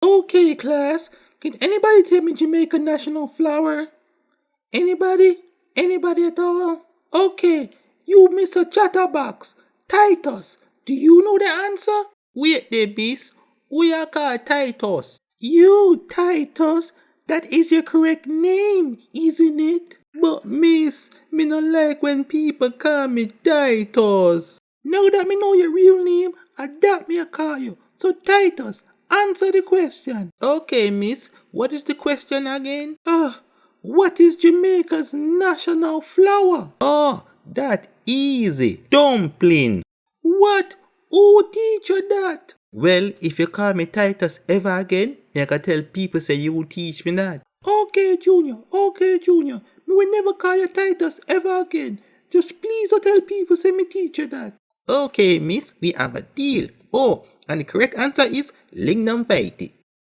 Okay, class. Can anybody tell me Jamaica national flower? Anybody? Anybody at all? Okay, you Mr. Chatterbox. Titus. Do you know the answer? Wait there, beast. We are called Titus. You, Titus. That is your correct name, isn't it? But miss, me no like when people call me Titus. Now that me know your real name, I that me a call you. So Titus, answer the question. Okay, miss. What is the question again? What is Jamaica's national flower? Oh, that easy. Dumpling. What? Who teach you that? Well, if you call me Titus ever again, I can tell people say you will teach me that. Okay, Junior. Okay, Junior. Me will never call you Titus ever again. Just please don't tell people say me teach you that. Okay, miss, we have a deal. Oh, and the correct answer is Lingnum Vitae.